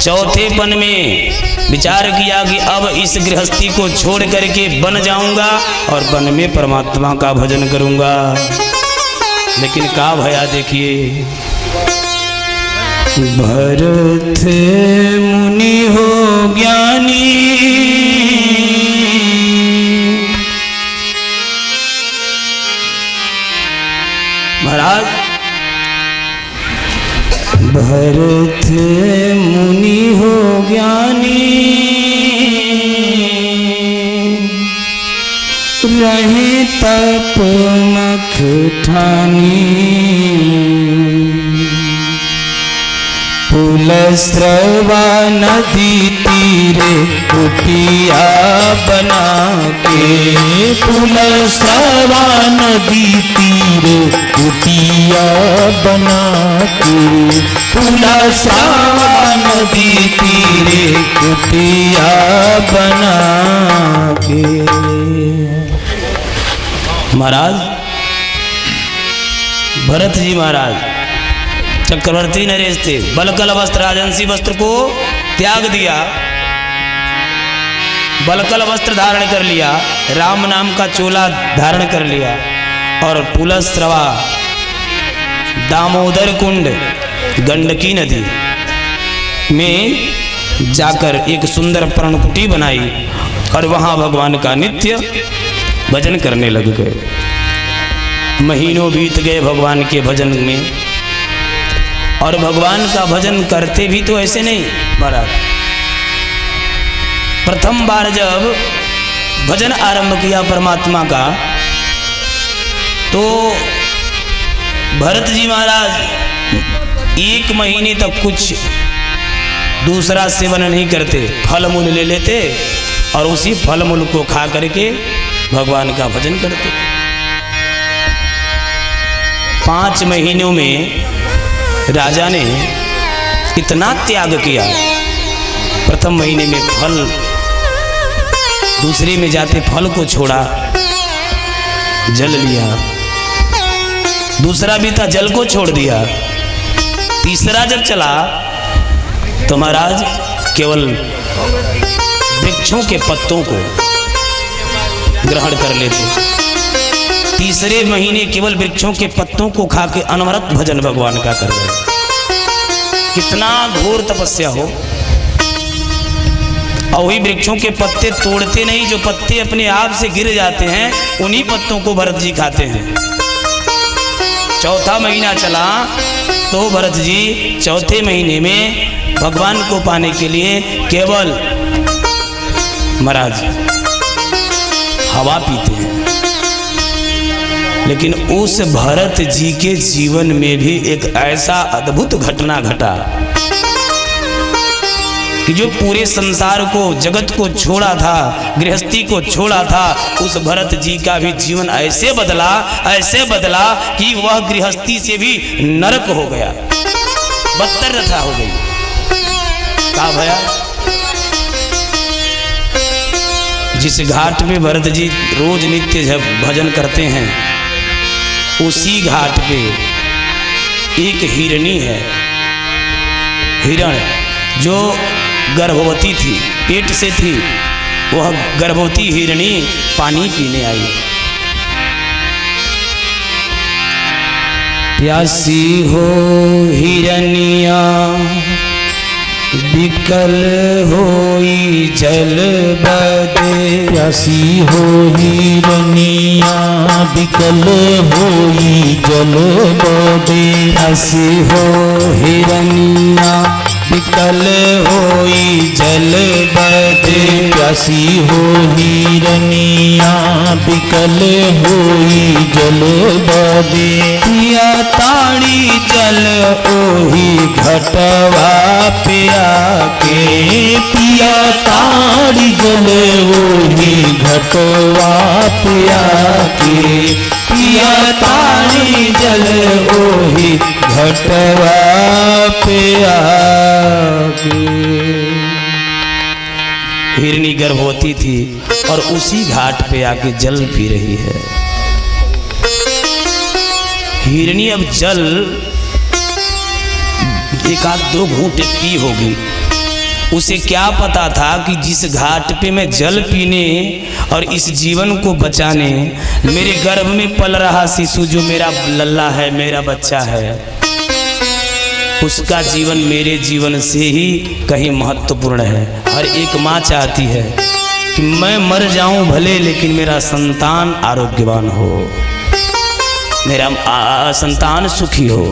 चौथेपन में विचार किया कि अब इस गृहस्थी को छोड़ करके वन जाऊंगा और वन में परमात्मा का भजन करूंगा। लेकिन का भया देखिए, भरत मुनि हो ज्ञानी, महाराज भरत मुनि हो ज्ञानी, रहे तप मख ठानी, पुलस्रवा नदी तीरे कुटिया बना के, पुलस्रवा नदी तीरे कुटिया बना के, पुलस्रवा नदी तीरे कुटिया बना के। महाराज भरत जी महाराज चक्रवर्ती नरेश थे। बलकल वस्त्र राजंसी वस्त्र को त्याग दिया, बलकल वस्त्र धारण कर लिया, राम नाम का चोला धारण कर लिया और पुलस्रवा दामोदर कुंड गंडकी नदी में जाकर एक सुंदर पर्णकुटी बनाई और वहां भगवान का नित्य भजन करने लग गए। महीनों बीत गए भगवान के भजन में, और भगवान का भजन करते भी तो ऐसे नहीं महाराज। प्रथम बार जब भजन आरंभ किया परमात्मा का, तो भरत जी महाराज 1 महीने तक कुछ दूसरा सेवन नहीं करते, फल मूल ले लेते और उसी फल मूल को खा करके भगवान का भजन करते। 5 महीनों में राजा ने इतना त्याग किया। प्रथम महीने में फल, दूसरे में जाते फल को छोड़ा, जल लिया, दूसरा भी था जल को छोड़ दिया, तीसरा जब चला तो महाराज केवल वृक्षों के पत्तों को ग्रहण कर लेते। तीसरे महीने केवल वृक्षों के पत्तों को खा के अनवरत भजन भगवान का कर रहे। कितना घोर तपस्या हो। और वही वृक्षों के पत्ते तोड़ते नहीं, जो पत्ते अपने आप से गिर जाते हैं उन्हीं पत्तों को भरत जी खाते हैं। चौथा महीना चला तो भरत जी चौथे महीने में भगवान को पाने के लिए केवल महाराज हवा पीते हैं। लेकिन उस भरत जी के जीवन में भी एक ऐसा अद्भुत घटना घटा कि जो पूरे संसार को, जगत को छोड़ा था, गृहस्थी को छोड़ा था, उस भरत जी का भी जीवन ऐसे बदला कि वह गृहस्थी से भी नरक हो गया, बदतर रथा हो गई। का भया, जिस घाट पे भरत जी रोज नित्य जब भजन करते हैं, उसी घाट पे एक हिरणी है, हिरण, जो गर्भवती थी, पेट से थी। वह गर्भवती हिरणी पानी पीने आई। प्यासी हो हिरनिया विकल होई जल बदे, प्यासी हो हिरनिया विकल होई जल बदे, प्यासी हो हिरनिया विकल होई जल बदे, प्यासी हो हिरनिया विकल होई जल बदे, पिया ताड़ी जल ओही घटवा पिया के, पिया ताड़ी जल ओही घटवा पिया के, पिया ताड़ी जल ओही घटवा पिया के। हिरनी गर्भवती थी और उसी घाट पे आके जल पी रही है। हिरनी अब जल 1-2 घूंट पी होगी, उसे क्या पता था कि जिस घाट पे मैं जल पीने और इस जीवन को बचाने मेरे गर्भ में पल रहा शिशु जो मेरा लल्ला है, मेरा बच्चा है, उसका जीवन मेरे जीवन से ही कहीं महत्वपूर्ण है। हर एक माँ चाहती है कि मैं मर जाऊं भले, लेकिन मेरा संतान आरोग्यवान हो, मेरा संतान सुखी हो।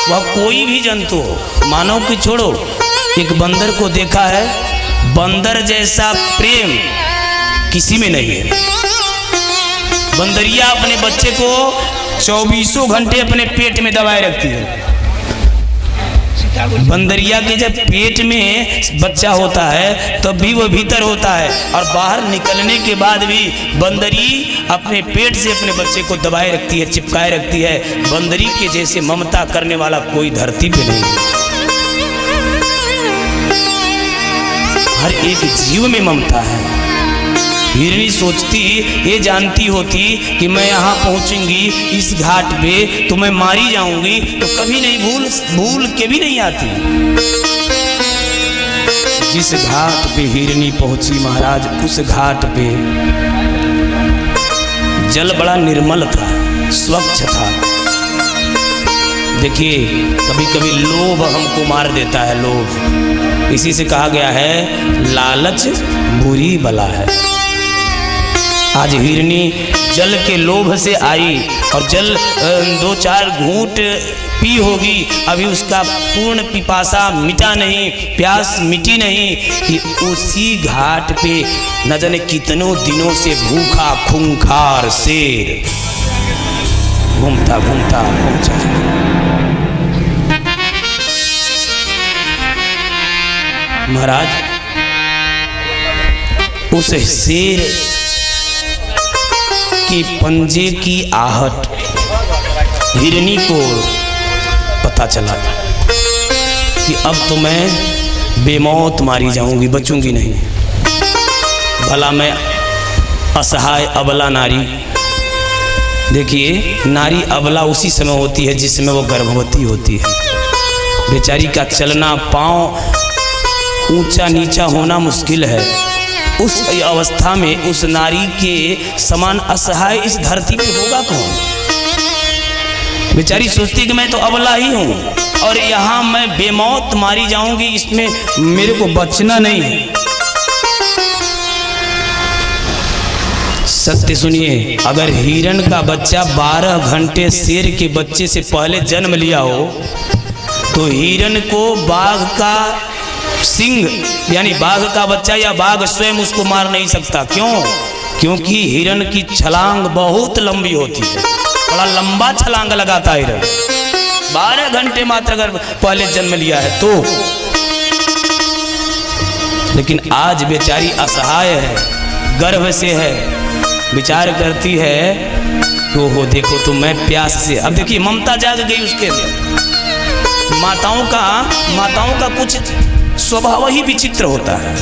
वह कोई भी जंतु हो, मानव की छोड़ो, एक बंदर को देखा है, बंदर जैसा प्रेम किसी में नहीं है। बंदरिया अपने बच्चे को 24 घंटे अपने पेट में दबाए रखती है। बंदरिया के जब पेट में बच्चा होता है तब भी वह भीतर होता है, और बाहर निकलने के बाद भी बंदरी अपने पेट से अपने बच्चे को दबाए रखती है, चिपकाए रखती है। बंदरी के जैसे ममता करने वाला कोई धरती पे नहीं है। हर एक जीव में ममता है। हिरनी सोचती, ये जानती होती कि मैं यहाँ पहुँचूंगी इस घाट पे तो मैं मारी जाऊंगी, तो कभी नहीं भूल के भी नहीं आती। जिस घाट पे हिरनी पहुंची महाराज, उस घाट पे जल बड़ा निर्मल था, स्वच्छ था। देखिए, कभी कभी लोभ हमको मार देता है, लोभ। इसी से कहा गया है लालच बुरी बला है। आज हिरनी जल के लोभ से आई और जल 2-4 घूंट पी होगी, अभी उसका पूर्ण पिपासा मिटा नहीं, प्यास मिटी नहीं कि उसी घाट पे न जाने कितनों दिनों से भूखा खूंखार शेर घूमता घूमता पहुंचा। महाराज, उस शेर की पंजे की आहट हिरनी को पता चला कि अब तो मैं बेमौत मारी जाऊंगी, बचूंगी नहीं। भला मैं असहाय अबला नारी। देखिए, नारी अबला उसी समय होती है जिसमें वो गर्भवती होती है। बेचारी का चलना, पाँव ऊंचा नीचा होना मुश्किल है। उस अवस्था में उस नारी के समान असहाय इस धरती पे होगा कौन? बेचारी सोचती है कि मैं तो अबला ही हूँ और यहाँ मैं बेमौत मारी जाऊंगी, इसमें मेरे को बचना नहीं है। सत्य सुनिए, अगर हिरण का बच्चा 12 घंटे शेर के बच्चे से पहले जन्म लिया हो तो हिरण को बाघ का सिंह यानी बाघ का बच्चा या बाघ स्वयं उसको मार नहीं सकता। क्यों? क्योंकि हिरण की छलांग बहुत लंबी होती है, बड़ा लंबा छलांग लगाता है हिरण। 12 घंटे मात्र अगर पहले जन्म लिया है तो। लेकिन आज बेचारी असहाय है, गर्भ से है, विचार करती है तो हो देखो तो मैं प्यास से। अब देखिए, ममता जाग गई उसके लिए। माताओं का कुछ स्वभाव ही विचित्र होता है।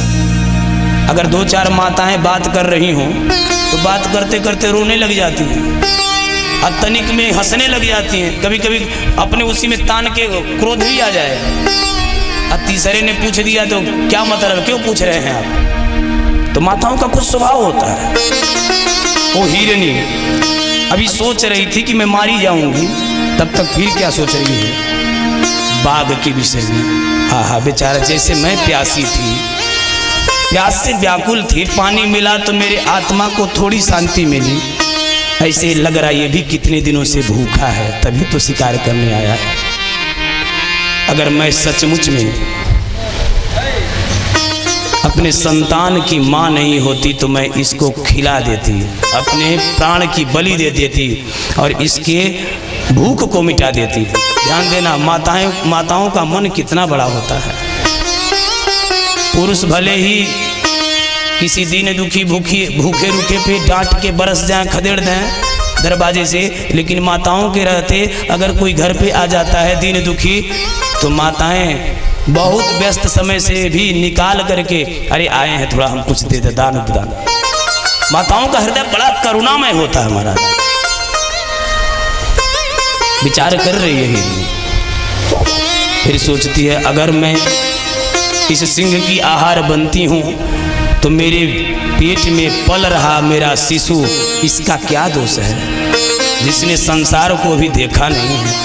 अगर 2-4 माताएं बात कर रही हों तो बात करते करते रोने लग जाती हैं और तनिक में हंसने लग जाती हैं। कभी कभी अपने उसी में तान के क्रोध भी आ जाए। और तीसरे ने पूछ दिया तो क्या मतलब, क्यों पूछ रहे हैं आप? तो माताओं का कुछ स्वभाव होता है। वो हिरनी अभी सोच रही थी कि मैं मारी जाऊंगी, तब तक फिर क्या सोच रही है? बाघ के विषय में। हाँ, बेचारा जैसे मैं प्यासी थी, प्यास से व्याकुल थी, पानी मिला तो मेरे आत्मा को थोड़ी शांति मिली। ऐसे लग रहा ये भी कितने दिनों से भूखा है, तभी तो शिकार करने आया है। अगर मैं सचमुच में अपने संतान की माँ नहीं होती तो मैं इसको खिला देती, अपने प्राण की बलि दे देती और इसके भूख को मिटा देती। ध्यान देना, माताओं का मन कितना बड़ा होता है। पुरुष भले ही किसी दीन दुखी भूखे रूखे पे डांट के बरस जाएं, खदेड़ दें दरवाजे से, लेकिन माताओं के रहते अगर कोई घर पे आ जाता है दीन दुखी तो माताएं बहुत व्यस्त समय से भी निकाल करके, अरे आए हैं थोड़ा हम कुछ दे दे, दान उपदान। माताओं का हृदय बड़ा करुणामय होता है महाराज। विचार कर रही है, फिर सोचती है अगर मैं इस सिंह की आहार बनती हूँ तो मेरे पेट में पल रहा मेरा शिशु, इसका क्या दोष है जिसने संसार को भी देखा नहीं है।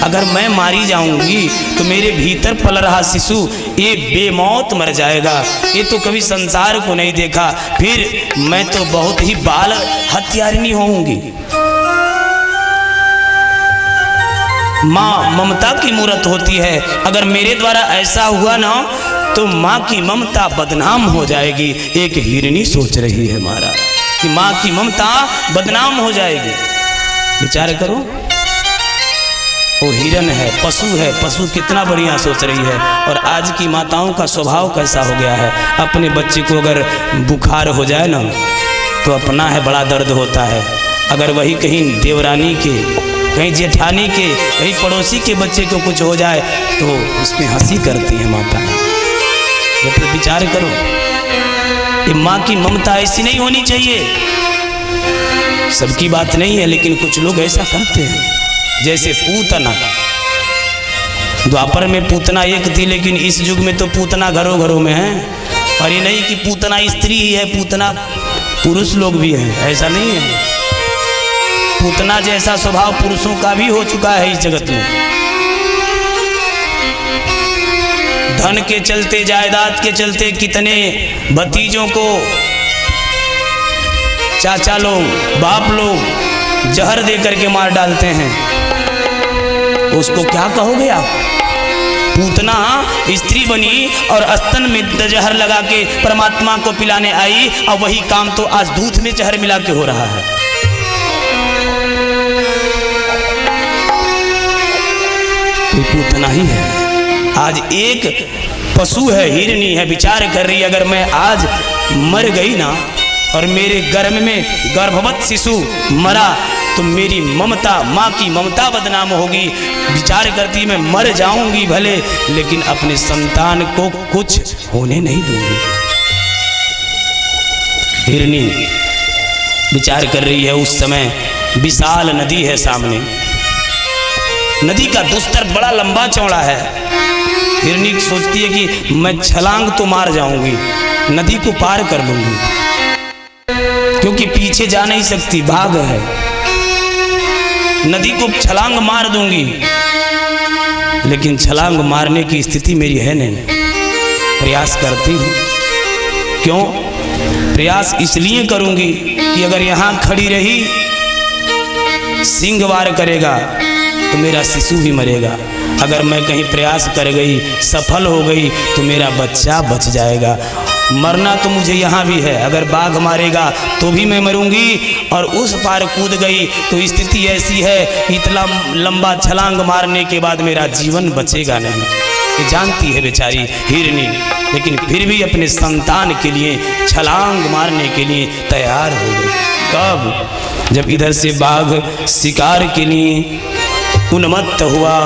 अगर मैं मारी जाऊंगी तो मेरे भीतर पल रहा शिशु ये बेमौत मर जाएगा। ये तो कभी संसार को नहीं देखा, फिर मैं तो बहुत ही बाल हत्यारिणी होऊंगी। माँ ममता की मूर्त होती है, अगर मेरे द्वारा ऐसा हुआ ना तो माँ की ममता बदनाम हो जाएगी। एक हिरनी सोच रही है महाराज कि माँ की ममता बदनाम हो जाएगी। विचार करो, वो हिरन है, पशु कितना बढ़िया सोच रही है। और आज की माताओं का स्वभाव कैसा हो गया है, अपने बच्चे को अगर बुखार हो जाए ना तो अपना है बड़ा दर्द होता है। अगर वही कहीं देवरानी के, कहीं जेठानी के, कहीं पड़ोसी के बच्चे को कुछ हो जाए तो उसमें हंसी करती है माता। ये तो विचार करो, ये माँ की ममता ऐसी नहीं होनी चाहिए। सबकी बात नहीं है, लेकिन कुछ लोग ऐसा करते हैं। जैसे पूतना, द्वापर में पूतना एक थी, लेकिन इस युग में तो पूतना घरों घरों में है। और ये नहीं कि पूतना स्त्री ही है, पूतना पुरुष लोग भी हैं, ऐसा नहीं है। पूतना जैसा स्वभाव पुरुषों का भी हो चुका है इस जगत में। धन के चलते, जायदाद के चलते कितने भतीजों को चाचा लोग, बाप लोग जहर दे करके मार डालते हैं। उसको क्या कहोगे आप? पूतना स्त्री बनी और स्तन में जहर लगा के परमात्मा को पिलाने आई, और वही काम तो आज दूध में जहर मिला के हो रहा है। कोई पूतना ही है। आज एक पशु है, हिरनी है, विचार कर रही है अगर मैं आज मर गई ना और मेरे गर्भ में गर्भवत शिशु मरा तो मेरी ममता, माँ की ममता बदनाम होगी। विचार करती मैं मर जाऊंगी भले, लेकिन अपने संतान को कुछ होने नहीं दूंगी। हिरनी विचार कर रही है। उस समय विशाल नदी है सामने, नदी का दुस्तर बड़ा लंबा चौड़ा है। हिरनी सोचती है कि मैं छलांग तो मार जाऊंगी, नदी को पार कर लूंगी, क्योंकि पीछे जा नहीं सकती, भाग है। नदी को छलांग मार दूंगी, लेकिन छलांग मारने की स्थिति मेरी है नहीं। प्रयास करती हूँ। क्यों प्रयास? इसलिए करूंगी कि अगर यहाँ खड़ी रही, सिंह वार करेगा तो मेरा शिशु भी मरेगा। अगर मैं कहीं प्रयास कर गई, सफल हो गई, तो मेरा बच्चा बच जाएगा। मरना तो मुझे यहाँ भी है, अगर बाघ मारेगा तो भी मैं मरूंगी। और उस पार कूद गई तो स्थिति ऐसी है कि इतना लंबा छलांग मारने के बाद मेरा जीवन बचेगा नहीं। ये जानती है बेचारी हिरनी, लेकिन फिर भी अपने संतान के लिए छलांग मारने के लिए तैयार हो गई। कब? जब इधर से बाघ शिकार के लिए उन्मत्त हुआ।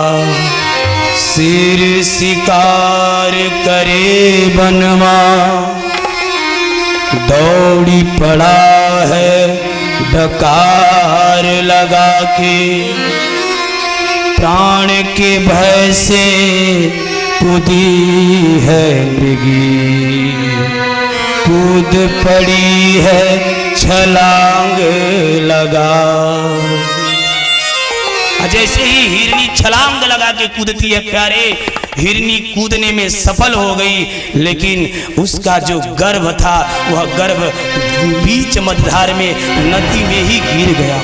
सिर शिकार करे बनवा, दौड़ी पड़ा है डकार लगा के, प्राण के भय से कूदी है मृगी, कूद पड़ी है छलांग लगा। जैसे ही हिरनी छलांग लगा के कूदती है प्यारे, हिरनी कूदने में सफल हो गई, लेकिन उसका जो गर्भ था वह गर्भ बीच मझधार में नदी में ही गिर गया।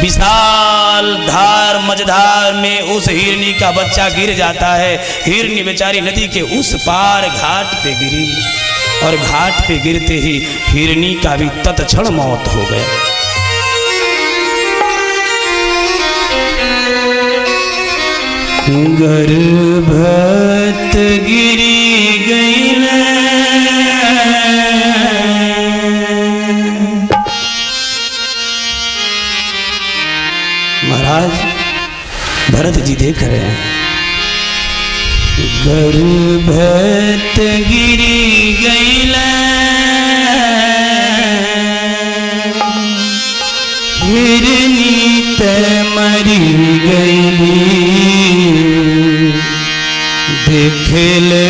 विशाल धार मझधार में उस हिरनी का बच्चा गिर जाता है। हिरनी बेचारी नदी के उस पार घाट पे गिरी, और घाट पे गिरते ही हिरनी का भी तत्क्षण मौत हो गया। गर्भवत गिरी गई महाराज, भरत जी देख रहे हैं। गर्भवत गिरी गई हिरनी ते मरी गई, देखले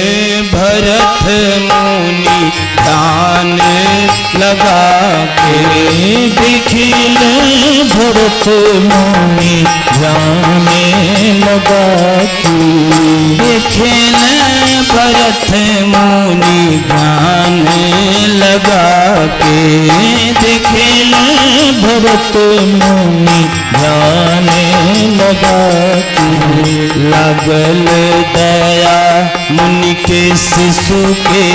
भरत मुनि ध्यान लगा के, देखले भरत मुनि ध्यान लगा के, देखले भरत मुनि ध्यान लगा के, देखले भरत मुनि ध्यान लगा के। लागल दया मुनि के शिशु के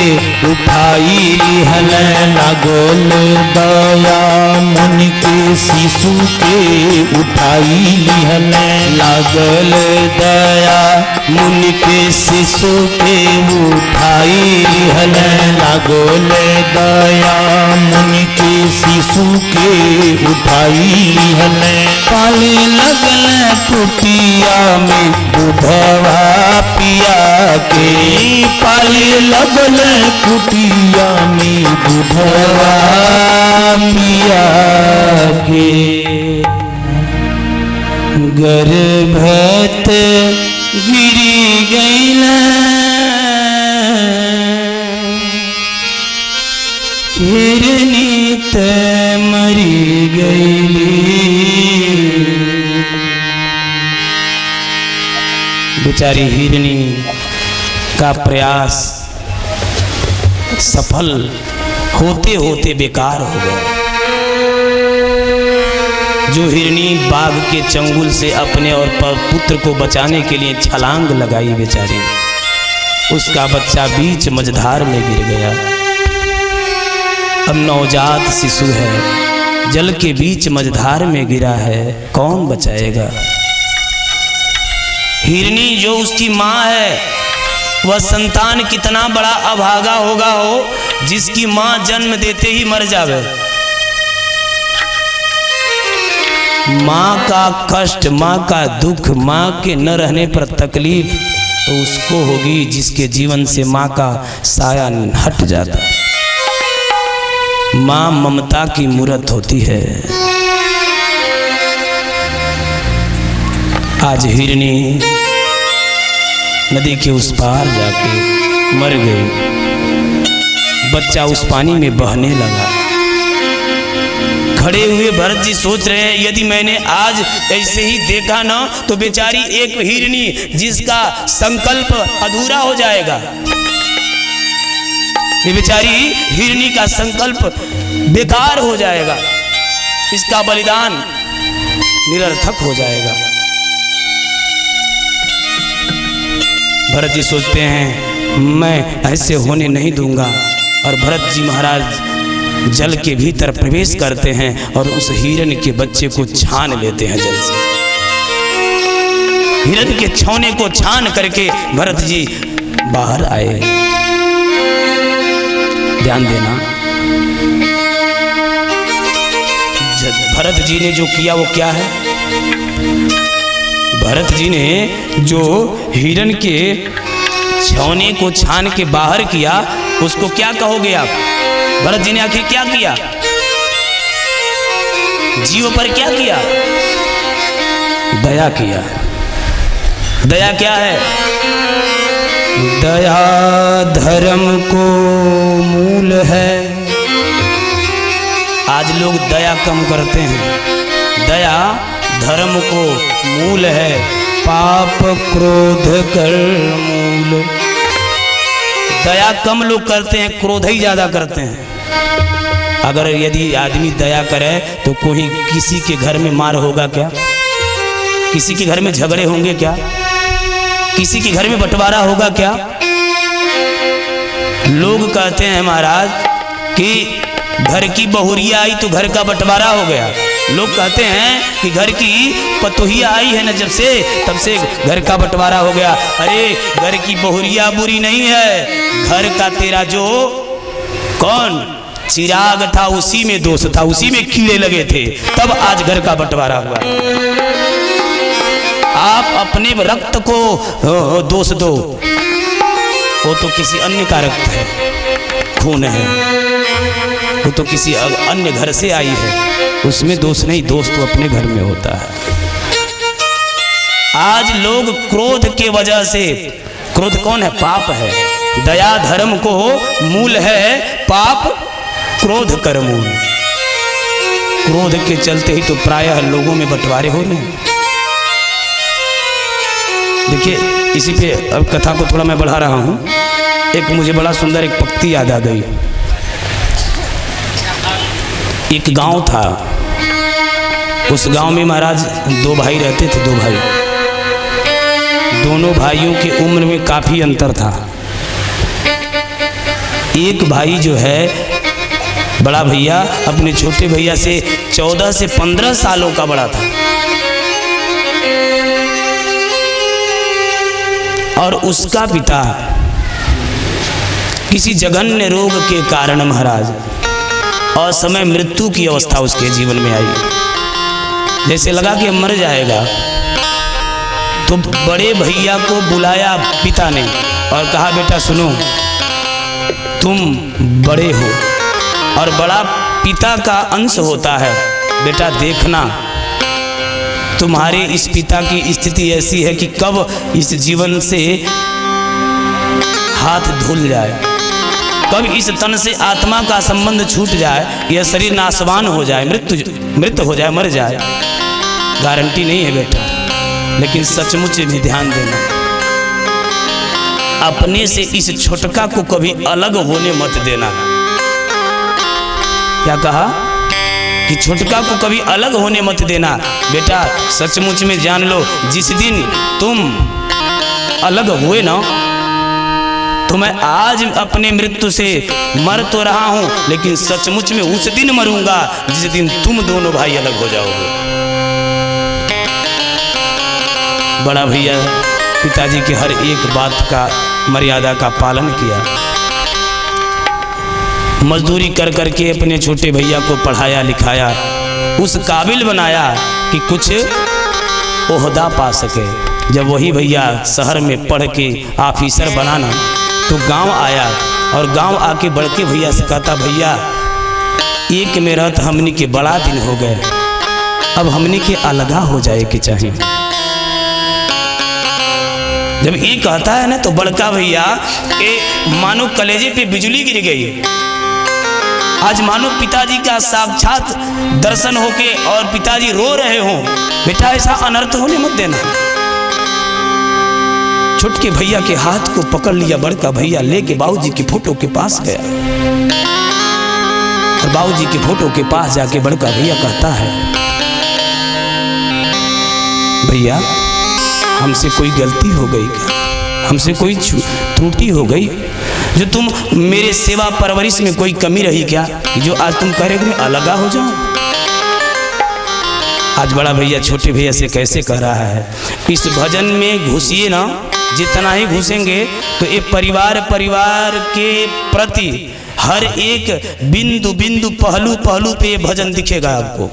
उठाई लिहल, लागल दया मुनि के शिशु के उठाई लिहल, लागल दया मुनि के शिशु के उठाई लिहल, लागल दया मुनि के शिशु के उठाई लिहल। पाले लगल कुटिया में दूधवा पिया के, पाले लगल कुटिया में दूधवा पिया के। गर्भत गिरी गईल हिरनी त मरी गईली। बेचारी हिरनी का प्रयास सफल होते होते बेकार हो गया। जो हिरनी बाघ के चंगुल से अपने और पुत्र को बचाने के लिए छलांग लगाई बेचारी, उसका बच्चा बीच मझधार में गिर गया। अब नवजात शिशु है, जल के बीच मझधार में गिरा है, कौन बचाएगा? हिरनी जो उसकी माँ है, वह संतान कितना बड़ा अभागा होगा हो जिसकी माँ जन्म देते ही मर जावे। माँ का कष्ट, माँ का दुख, माँ के न रहने पर तकलीफ तो उसको होगी जिसके जीवन से माँ का साया हट जाता है। माँ ममता की मूरत होती है। आज हिरनी नदी के उस पार जाके मर गई, बच्चा उस पानी में बहने लगा। खड़े हुए भरत जी सोच रहे हैं, यदि मैंने आज ऐसे ही देखा ना तो बेचारी एक हिरनी जिसका संकल्प अधूरा हो जाएगा। ये बेचारी हिरनी का संकल्प बेकार हो जाएगा, इसका बलिदान निरर्थक हो जाएगा। भरत जी सोचते हैं मैं ऐसे होने नहीं दूंगा, और भरत जी महाराज जल के भीतर प्रवेश करते हैं और उस हिरण के बच्चे को छान लेते हैं जल से। हिरण के छौने को छान करके भरत जी बाहर आए। ध्यान देना, भरत जी ने जो किया वो क्या है? भरत जी ने जो हिरण के छौने को छान के बाहर किया, उसको क्या कहोगे आप? भरत जी ने आखिर क्या किया? जीव पर क्या किया? दया किया। दया क्या है? दया धर्म को मूल है। आज लोग दया कम करते हैं। दया धर्म को मूल है, पाप क्रोध कर मूल। दया कम लोग करते हैं, क्रोध ही ज्यादा करते हैं। अगर यदि आदमी दया करे तो कोई किसी के घर में मार होगा क्या? किसी के घर में झगड़े होंगे क्या? किसी के घर में बंटवारा होगा क्या? लोग कहते हैं महाराज कि घर की बहुरिया आई तो घर का बंटवारा हो गया। लोग कहते हैं कि घर की पतोहिया आई है न जब से, तब से घर का बंटवारा हो गया। अरे घर की बहुरिया बुरी नहीं है, घर का तेरा जो कौन चिराग था उसी में दोष था, उसी में कीड़े लगे थे, तब आज घर का बंटवारा हुआ। आप अपने रक्त को दोष दो, वो तो किसी अन्य का रक्त है, खून है, वो तो किसी अन्य घर से आई है, उसमें दोष नहीं, दोष तो अपने घर में होता है। आज लोग क्रोध के वजह से, क्रोध कौन है? पाप है। दया धर्म को मूल है, पाप क्रोध कर मूल। क्रोध के चलते ही तो प्रायः लोगों में बंटवारे हो रहे हैं। देखिए, इसी पे अब कथा को थोड़ा मैं बढ़ा रहा हूँ। एक मुझे बड़ा सुंदर एक पंक्ति याद आ गई। एक गांव था, उस गांव में महाराज दो भाई रहते थे। दो भाई, दोनों भाइयों की उम्र में काफी अंतर था। एक भाई जो है बड़ा भैया अपने छोटे भैया से 14 से 15 सालों का बड़ा था, और उसका पिता किसी जघन्य रोग के कारण महाराज असमय मृत्यु की अवस्था उसके जीवन में आई। जैसे लगा कि मर जाएगा, तो बड़े भैया को बुलाया पिता ने और कहा, बेटा सुनो, तुम बड़े हो और बड़ा पिता का अंश होता है, बेटा देखना तुम्हारे इस पिता की स्थिति ऐसी है कि कब इस जीवन से हाथ धुल जाए, कब इस तन से आत्मा का संबंध छूट जाए, यह शरीर नाशवान हो जाए, मृत हो जाए, मर जाए, गारंटी नहीं है बेटा। लेकिन सचमुच में ध्यान देना, अपने से इस छोटका को कभी अलग होने मत देना। क्या कहा कि छोटका को कभी अलग होने मत देना बेटा। सचमुच में जान लो, जिस दिन तुम अलग हुए ना, तो मैं आज अपने मृत्यु से मर तो रहा हूं, लेकिन सचमुच में उस दिन मरूंगा जिस दिन तुम दोनों भाई अलग हो जाओगे। बड़ा भैया पिताजी के हर एक बात का, मर्यादा का पालन किया। मजदूरी कर करके अपने छोटे भैया को पढ़ाया लिखाया, उस काबिल बनाया कि कुछ ओहदा पा सके। जब वही भैया शहर में पढ़ के ऑफिसर बनाना, तो गांव आया और गांव आके बड़के भैया से कहता, भैया एक में रहत हमनी के बड़ा दिन हो गए, अब हमनी के अलगा हो जाए के चाहिए। जब ये कहता है ना, तो बड़का भैया के मानो कलेजे पे बिजली गिर गई। आज मानो पिताजी का साक्षात दर्शन होके और पिताजी रो रहे हो, बेटा ऐसा अनर्थ होने मत देना। छोटके भैया के हाथ को पकड़ लिया बड़का भैया, लेके बाबूजी की फोटो के पास गया, और बाबूजी के फोटो के पास जाके बड़का भैया कहता है, भैया हमसे कोई गलती हो गई क्या? हमसे कोई त्रुटि हो गई जो तुम मेरे सेवा परवरिश में कोई कमी रही क्या, कि जो आज तुम कह रहे हो कि मैं अलगा हो जाऊं? आज बड़ा भैया छोटे भैया से कैसे कह रहा है, इस भजन में घुसिए ना, जितना ही घुसेंगे तो ये परिवार के प्रति हर एक बिंदु बिंदु पहलू पहलू पे ये भजन दिखेगा आपको।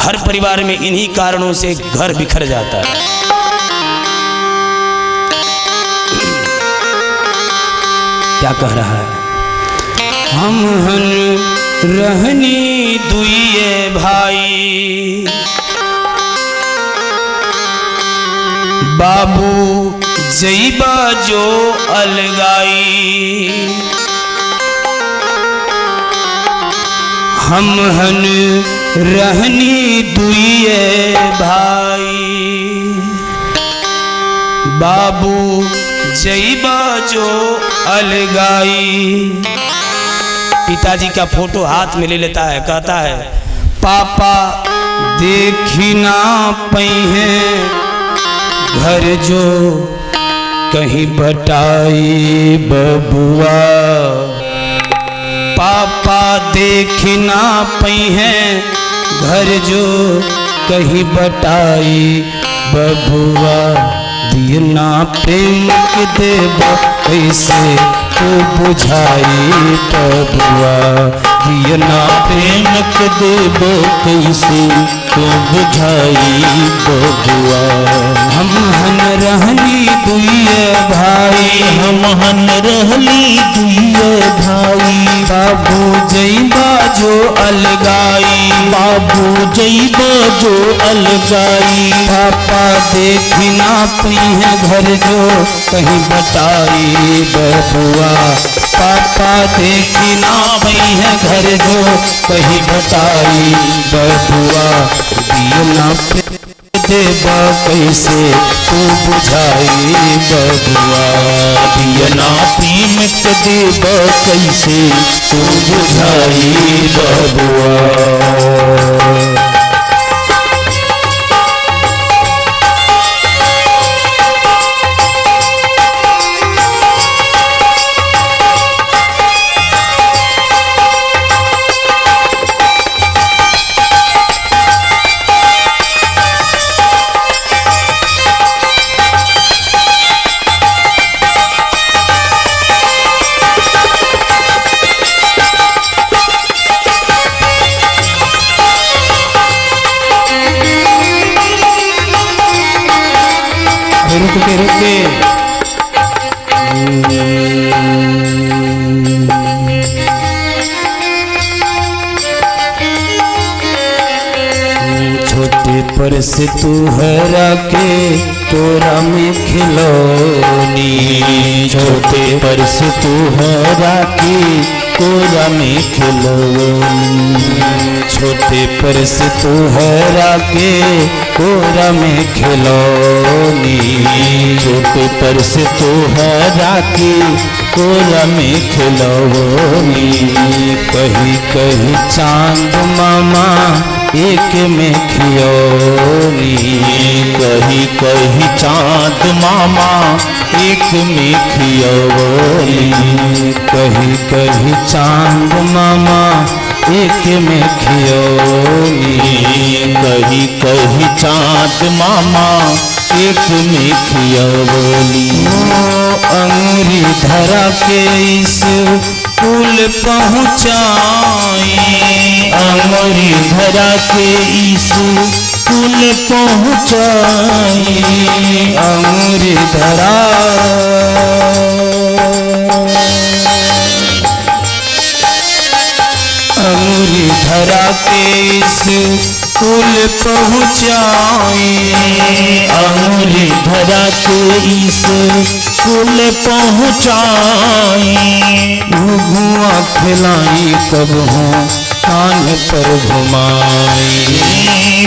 हर परिवार में इन्हीं कारणों से घर बिखर जाता है। क्या कह रहा है? हम हन रहनी दुइये भाई, बाबू जईबा जो अलगाई, हम हन रहनी दुइये भाई, बाबू जईबा जो अलगाई। पिताजी का फोटो हाथ में ले लेता है, कहता है, पापा देखी ना पई है घर जो कहीं बटाई बबुआ, पापा देखी ना पई है घर जो कहीं बटाई बबुआ, दियना प्रेम के देव कैसे तो बुझाई बबुआ, दियना प्रेम के देव कैसे तो बुझाई बबुआ। हम हन रहली दुइये भाई, हम हन रहली दुइये भाई, बाबू जईबा जो अलगाई, बाबू जईबा जो अलगाई, पापा देखी ना पई है घर जो कहीं बटाई बबुआ, पापा देखी ना पई है घर जो कहीं बटाई बबुआ, दिए ना देबा कैसे तू बुझाई बबुआ, दिए ना प्रेम के देबा कैसे तू बुझाई बबुआ। रुके छोटे पर से तू हरा के तोरा में खिलौनी, छोटे पर से तू हरा के तोरा में खिलौनी, छोटे पर से तू हरा के तोरा में खिलौनी, छोटे पर से तू हरा के तोरा में खिलौनी, कहीं कहीं चांद मामा एक में खिलौनी, कहीं कहीं चांद मामा एक में खिलौनी, कहीं कहीं चांद मामा एक में खिलौनी, कहीं कहीं चांद मामा एक में खिलौनी, अंगुरी धरा के इस पुल पहुँचाई, अंगुरी धरा के इस पुल पहुँचाई, अंगुरी धरा अंगुरी धरा के इस पुल पहुँचाई, अंगुरी धरा के इस पुल पहुँचाई, धुआं खिलाई कब हूँ कान पर घुमाई,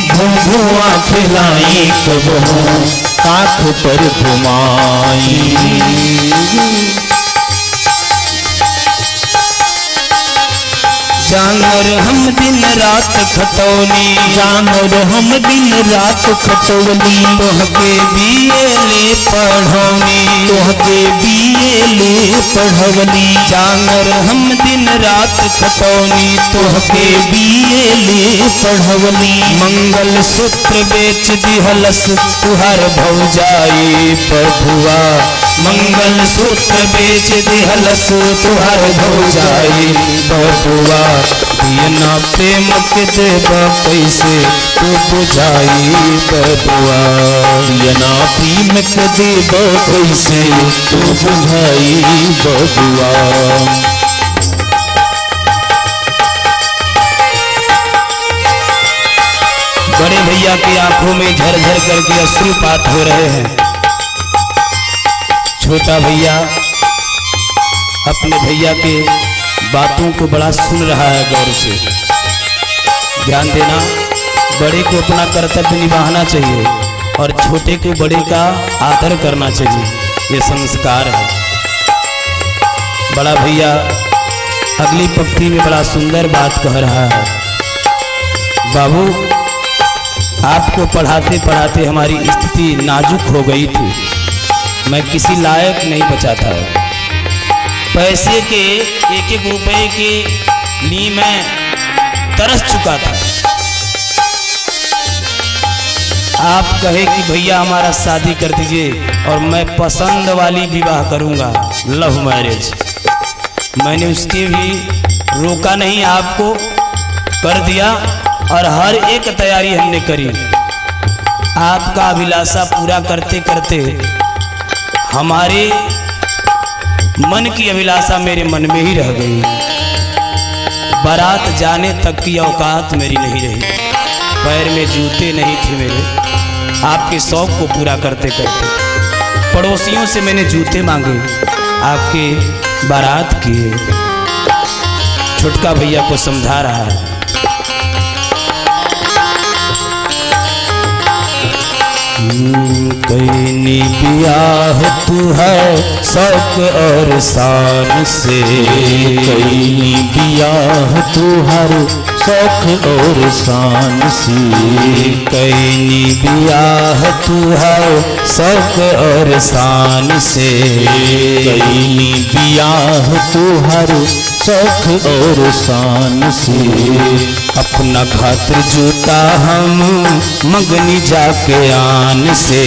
धुआं खिलाई कब हूँ काख पर घुमाई, जानवर हम दिन रात खटौनी, जानवर हम दिन रात खटौनी, तोहके बीए ले पढ़ौनी, तोहके बीए ले पढ़वनी, जानवर हम दिन रात खटौनी, तोहके बीए ले पढ़वनी, मंगल सूत्र बेच दिहलस तुहार भौजाई बबुआ, मंगल सूत्र बेच दिहलस तुहार भौजाई बबुआ, दियना प्रेम के देबा कैसे तू बुझाई बबुआ, दियना प्रेम के देबा कैसे तू बुझाई बबुआ। बड़े भैया की आंखों में झरझर करके अश्रुपात हो रहे हैं। छोटा भैया अपने भैया के बातों को बड़ा सुन रहा है गौर से। ध्यान देना, बड़े को अपना कर्तव्य निभाना चाहिए और छोटे को बड़े का आदर करना चाहिए, ये संस्कार है। बड़ा भैया अगली पंक्ति में बड़ा सुंदर बात कह रहा है। बाबू, आपको पढ़ाते पढ़ाते हमारी स्थिति नाजुक हो गई थी, मैं किसी लायक नहीं बचा था। पैसे के एक एक रुपए के लिए मैं तरस चुका था। आप कहे कि भैया हमारा शादी कर दीजिए और मैं पसंद वाली विवाह करूंगा, लव मैरिज। मैंने उसके भी रोका नहीं, आपको कर दिया और हर एक तैयारी हमने करी। आपका अभिलाषा पूरा करते करते हमारे मन की अभिलाषा मेरे मन में ही रह गई। बारात जाने तक की औकात मेरी नहीं रही, पैर में जूते नहीं थे मेरे। आपके शौक को पूरा करते करते पड़ोसियों से मैंने जूते मांगे, आपके बारात किए। छुटका भैया को समझा रहा है। कैनी बियाह तू है शौक और शान से, कैनी बियाह तू हर शौक और शान से, कैनी बियाह तू है शौक और शान से, कैनी बियाह तू हर शौक और शान से। अपना खातिर जूता हम मंगनी जाके आन से,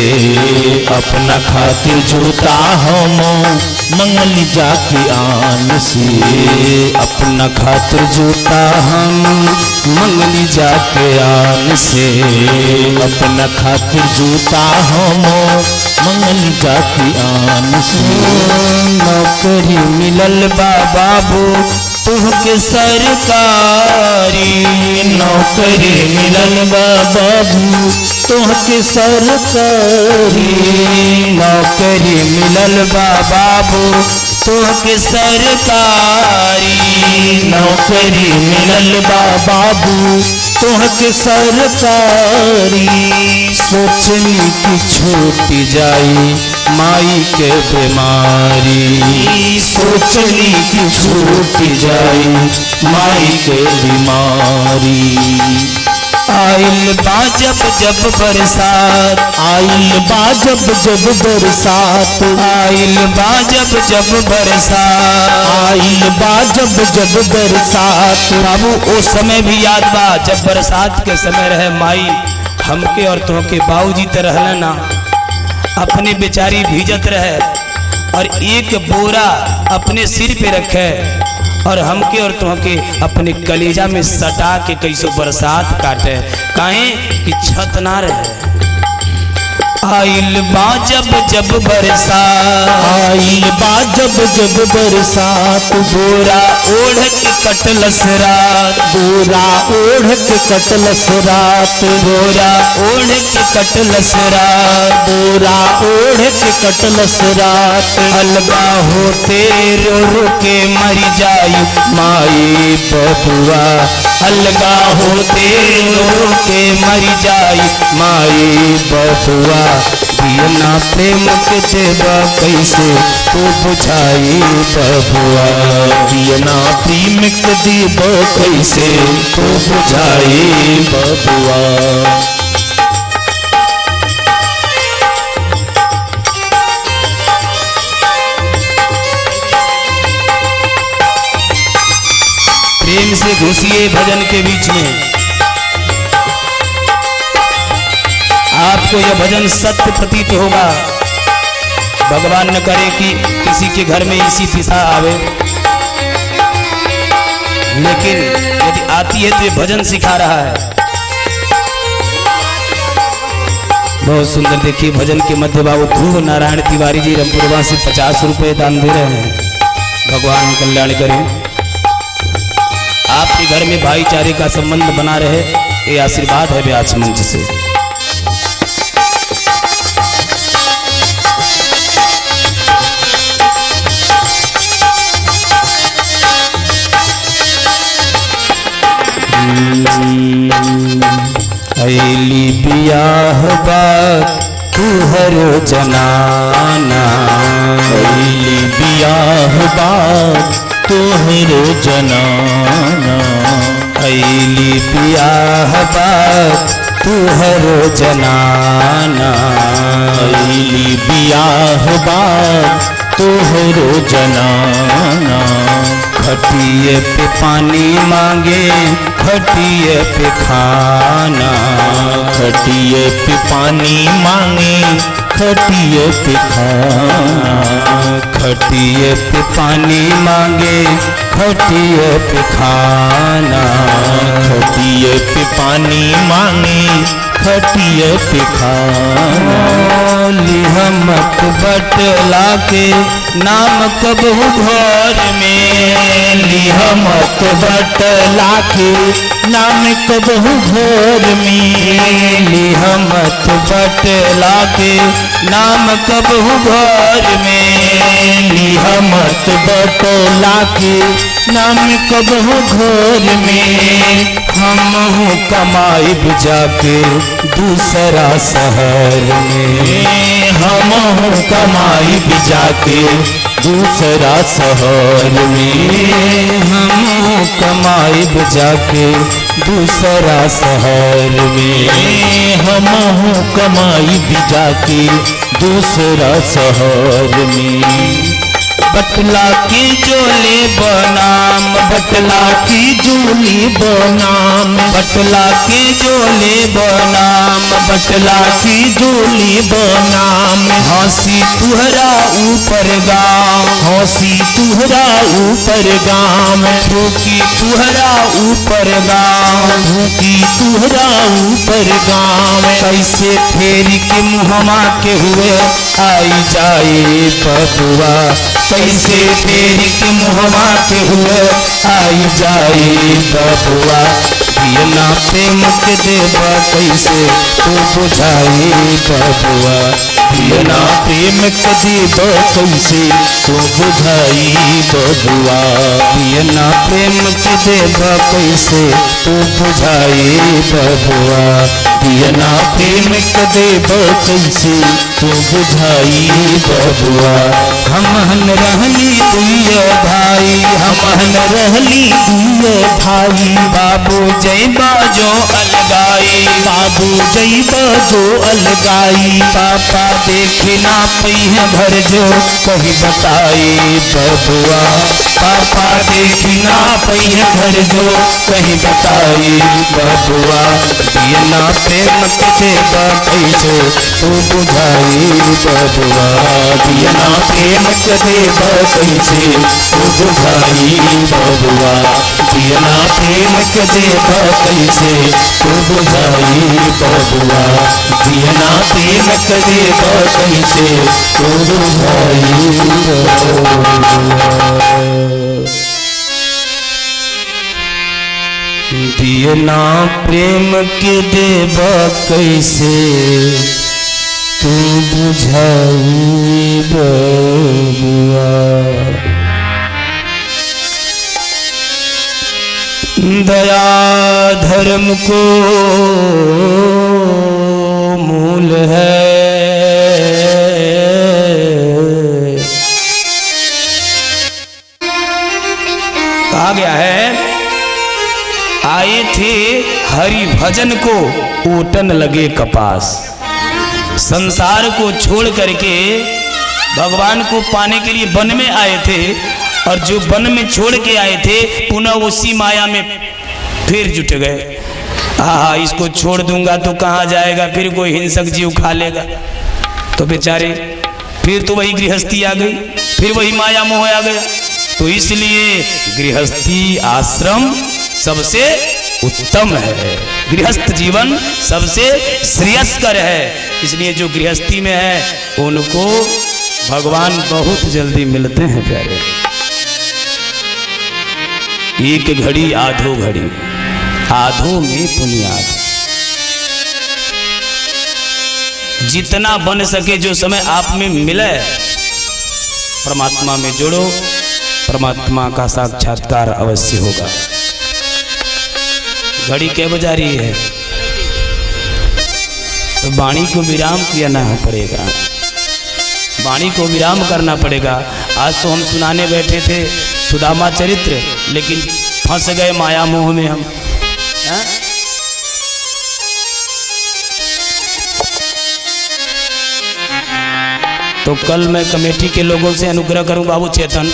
अपना खातिर जूता हम मंगली जाके आन से, अपना खातिर जूता हम मंगली जाके आन से, अपना खातिर जूता हम मंगली जाके आन से। नौकरी मिलल बा बाबू तुहके सरकारी, नौकरी मिलल बा बाबू तुहके सरकारी, नौकरी मिलल बा बाबू तुहके सरकारी, नौकरी मिलल बा बाबू तुहके सरकारी। सोचनी कि छूट जाई माई के बीमारी, सोचनी कि छूट जाई माई के बीमारी। आइल बा जब जब बरसात, आइल बा जब जब बरसात, आइल बा जब जब बरसात, आइल बा जब जब बरसात। बाबू उस समय भी याद बा जब बरसात के समय रहे माई हमके और तुहके बाबूजी तो रहना ना, अपने बेचारी भीजत रहे और एक बोरा अपने सिर पे रखे और हमके और तुहके अपने कलेजा में सटा के कैसो बरसात काटे, काहे कि छत ना रहे। आइल बा जब जब बरसात, आइल बा जब जब बरसात। बोरा ओढ़ के कटलस रात, बोरा ओढ़ के कटलस रात, बोरा ओढ़ के कटलस रात, बोरा ओढ़ के कटलस रात। अलगा होते रो रो के मर जाई माई बबुआ, अलगा होते रो रो के मर जाई माई बबुआ। दियना प्रेम के देवा कैसे तू बुझाई बबुआ, दियना प्रेम के देवा कैसे तू बुझाई बबुआ। प्रेम से घुसिए भजन के बीच में। आपको यह भजन सत्य प्रतीत होगा। भगवान न करे कि किसी के घर में इसी दिशा आवे, लेकिन यदि आती है तो ये भजन सिखा रहा है। बहुत सुंदर। देखिए भजन के मध्य बाबू ध्रुव नारायण तिवारी जी रामपुरवा से 50 रुपये दान दे रहे हैं। भगवान कल्याण करें, आपके घर में भाईचारे का संबंध बना रहे, ये आशीर्वाद है व्यास मंच से। ऐली बियाह बात तुहरो जनाना, ऐली बियाह बात तुहरो जनाना, ऐली बियाह बात तुहरो जनाना, ऐली बियाह बात तुहरो जनाना। खटिए पे पानी मांगे, खटिए पे खाना, खटिए पे पानी मांगे, खटिए पे खाना, खटिए पे पानी मांगे, खटिए पे खाना, खटिए पे पानी मांगे, खटिए पे खाना। लिहमत बटला के नाम कबहू घर में लिह मत बटला के नाम कबहू घर में लिह मत बटला के नाम कबहू घर में लिह मत बटला के नाम कबहू घर में हम कमाई जाके दूसरा शहर में हम कमाई जाके दूसरा शहर में हम कमाई जाके दूसरा शहर में हम कमाई जाके दूसरा शहर में बटला की जोली बनाम बटला की जोली बनाम बटला की जोली बनाम बटला की जोली बनाम हंसी तुहरा ऊपर गाँव हंसी तुहरा ऊपर गाँव भूखी तुहरा ऊपर गाँव भूखी तुहरा ऊपर गाँव कैसे फेरी के मुहमा के हुए आई जाए बबुआ कैसे फेरी के मुहमा के हुए आई जाए बबुआ पियना प्रेम के देवा कैसे तू बुझाए बबुआ पियना प्रेम के देवा कैसे तू बुझाई बबुआ पियना प्रेम के देवा कैसे तू बुझाई बबुआ पियना प्रेम के देवा कैसे तू बुझाई बबुआ हम रहली दुई भाई हम रहली दुई भाई बाबू जय बाजो अलगाई बाबू जय बाजो अलगाई पापा देखे ना पही भर जो कहीं बताई बबुआ पापा देखे ना पही भर जो कहीं बताई बबुआ पियना प्रेम के देवा कैसे तू बुझाई बबुआ पियना प्रेम के देवा कैसे तू बुझाई बबुआ पियना प्रेम के देवा कैसे तू बुझाई बबुआ पियना प्रेम के देवा कैसे तू बुझाई पियना प्रेम के देवा कैसे तू बुझाई बबुआ दया धर्म को मूल है कहा गया है आए थे हरि भजन को ओटन लगे कपास संसार को छोड़ करके भगवान को पाने के लिए वन में आए थे और जो वन में छोड़ के आए थे पुनः उसी माया में फिर जुट गए। हाँ इसको छोड़ दूंगा तो कहाँ जाएगा, फिर कोई हिंसक जीव खा लेगा, तो बेचारे फिर तो वही गृहस्थी आ गई, फिर वही माया मोह आ गया। तो इसलिए गृहस्थी आश्रम सबसे उत्तम है, गृहस्थ जीवन सबसे श्रेयस्कर है। इसलिए जो गृहस्थी में है उनको भगवान बहुत जल्दी मिलते हैं प्यारे। एक घड़ी आधो घड़ी, आधो में पुण्याद। जितना बन सके जो समय आप में मिले परमात्मा में जोड़ो, परमात्मा का साक्षात्कार अवश्य होगा। घड़ी क्या बजा रही है, तो वाणी को विराम करना पड़ेगा, वाणी को विराम करना पड़ेगा। आज तो हम सुनाने बैठे थे सुदामा चरित्र, लेकिन फंस गए माया मोह में हम। तो कल मैं कमेटी के लोगों से अनुग्रह करूं बाबू चेतन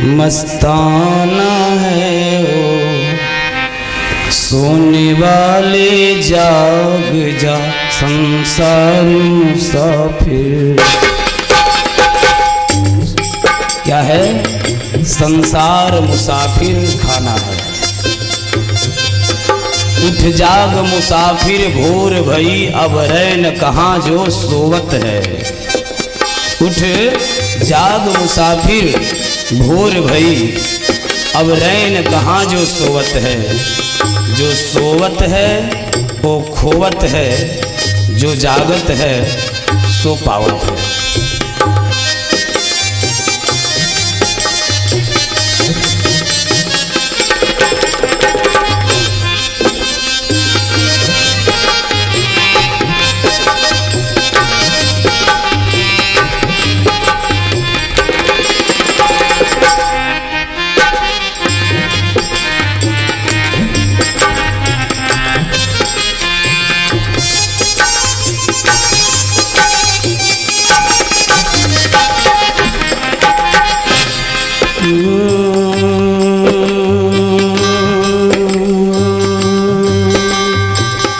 मस्ताना है ओ, सोने वाले जाग जा, संसार मुसाफिर। क्या है? संसार मुसाफिर खाना है। उठ जाग मुसाफिर भोर भई, अब रैन कहाँ जो सोवत है। उठ जाग मुसाफिर भोर भई, अब रैन कहाँ जो सोवत है। जो सोवत है वो खोवत है, जो जागत है सो पावत है।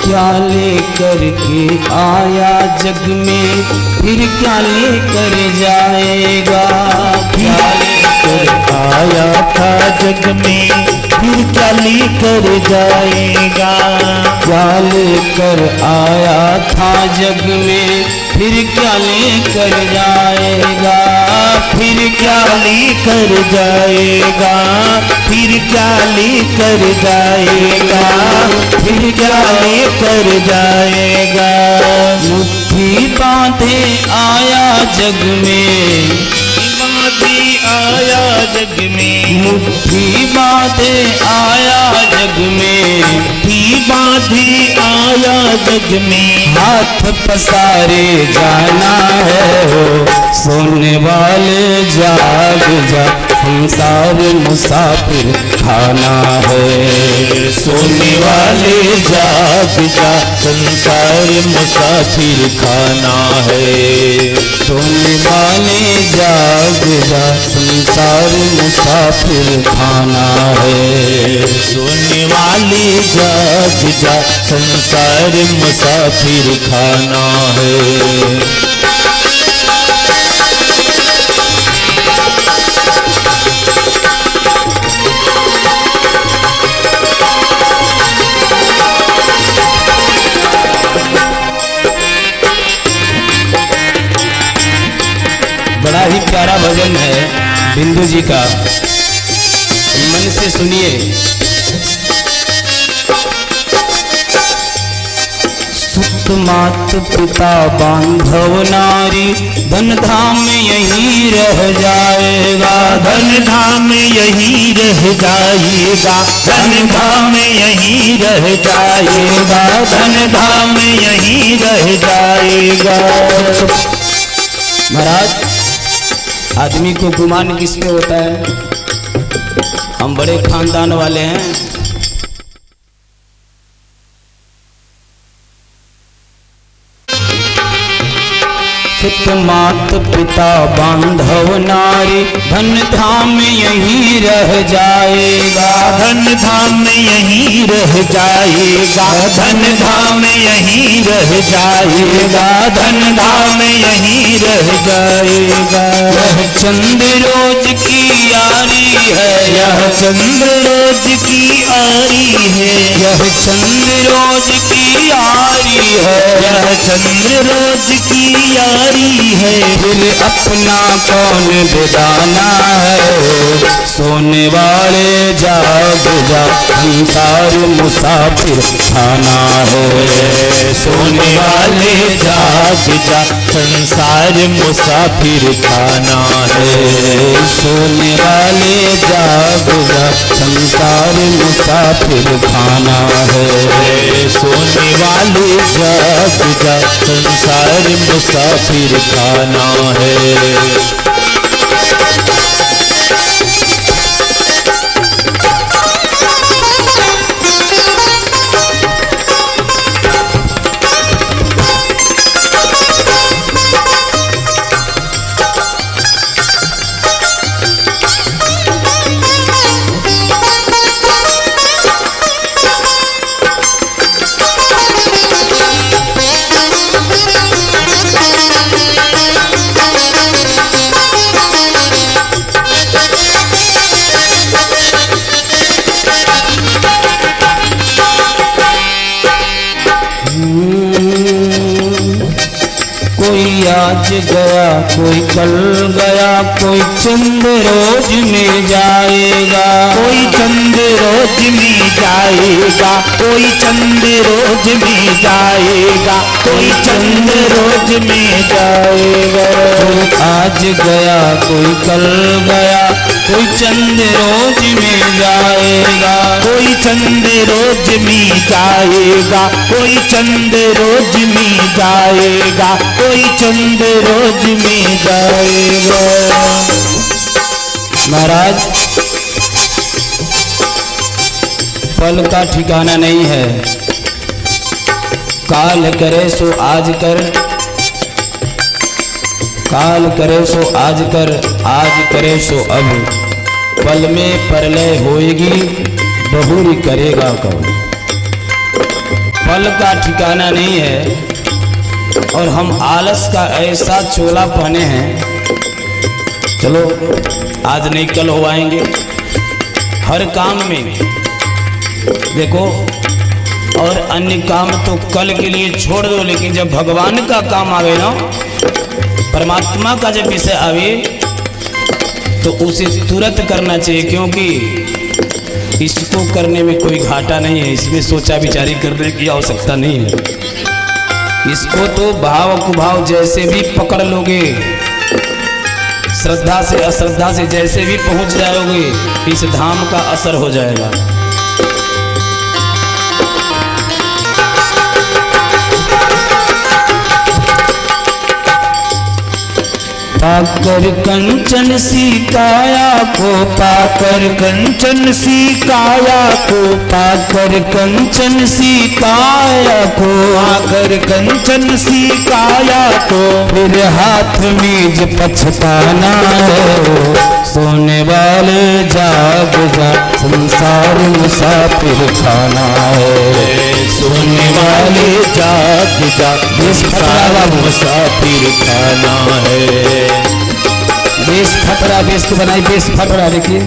क्या लेकर के आया जग में, फिर क्या लेकर जाएगा। क्या लेकर आया था जग में, फिर क्या लेकर जाएगा। क्या लेकर आया था जग में, फिर क्या लेकर जाएगा। फिर क्या लेकर जाएगा, फिर क्या लेकर जाएगा, फिर क्या लेकर जाएगा। मुट्ठी बांधे आया जग में, बांधे आया जग में, मुट्ठी बांधे आया जग में, मुट्ठी बांधे आया जग में। हाथ पसारे जाना है हो, सोने वाले जाग जा, संसार मुसाफिर खाना है। सोने वाले जाग जा, संसार मुसाफिर खाना है। सोने वाले जाग जा, संसार मुसाफिर खाना है। सोने वाले जाग जा, संसार मुसाफिर खाना है। बड़ा ही प्यारा भजन है बिंदु जी का, मन से सुनिए। सुत मात पिता बांधव नारी, धन धाम यही रह जाएगा। धन धाम यही रह जाएगा, धन धाम यही रह जाएगा, धन धाम यही रह जाएगा। महाराज, आदमी को गुमान किस पे होता है? हम बड़े खानदान वाले हैं, सुत मात पिता बांधव नारी, धन धाम यही रह जाएगा। धन धाम यही रह जाएगा, धन धाम यही रह जाएगा, धन धाम यही रह जाएगा। यह चंद्र रोज की यारी है, यह चंद्र रोज की आरी है, यह चंद्र रोज की यारी है, यह चंद्र रोज की यारी है। फिर अपना कौन बेदाना है, सोने वाले जाग जा, संसार मुसाफिर खाना है। सोने वाले जाग जा, संसार मुसाफिर खाना है। सोने वाले जाग जा, संसार मुसाफिर खाना है। सोने वाले जाग जा, संसार मुसाफिर खाना है। आज गया कोई कल गया, कोई चंद रोज में जाएगा। कोई चंद रोज में जाएगा, कोई चंद रोज में जाएगा, कोई चंद रोज में जाएगा। कोई आज गया कोई कल गया, कोई चंद रोज में जाएगा। कोई चंद रोज में जाएगा, कोई चंद रोज में जाएगा, कोई चंद रोज में जाएगा। महाराज पल का ठिकाना नहीं है, काल करे सो आज कर, काल करे सो आज कर, आज करे सो अब। पल में प्रलय होएगी, बहुरी करेगा कब। पल का ठिकाना नहीं है और हम आलस का ऐसा चोला पहने हैं, चलो आज नहीं कल हो आएंगे। हर काम में देखो, और अन्य काम तो कल के लिए छोड़ दो, लेकिन जब भगवान का काम आवे ना, परमात्मा का जब विषय आवे तो उसे तुरंत करना चाहिए, क्योंकि इसको करने में कोई घाटा नहीं है, इसमें सोचा विचारी करने की आवश्यकता नहीं है। इसको तो भाव कुभाव जैसे भी पकड़ लोगे, श्रद्धा से अश्रद्धा से जैसे भी पहुंच जाओगे, इस धाम का असर हो जाएगा। पाकर कंचन सी काया को, पाकर कंचन सी काया को, पाकर कंचन सी काया को, आकर कंचन सी काया को, फिर हाथ में जो पछताना है, सोने वाले जाग जा, संसार मुसाफिर खाना है। सोने वाले जाग जा, संसार मुसाफिर खाना है। बेस फटरा, बेस को बनाई, बेस फटरा देखिए।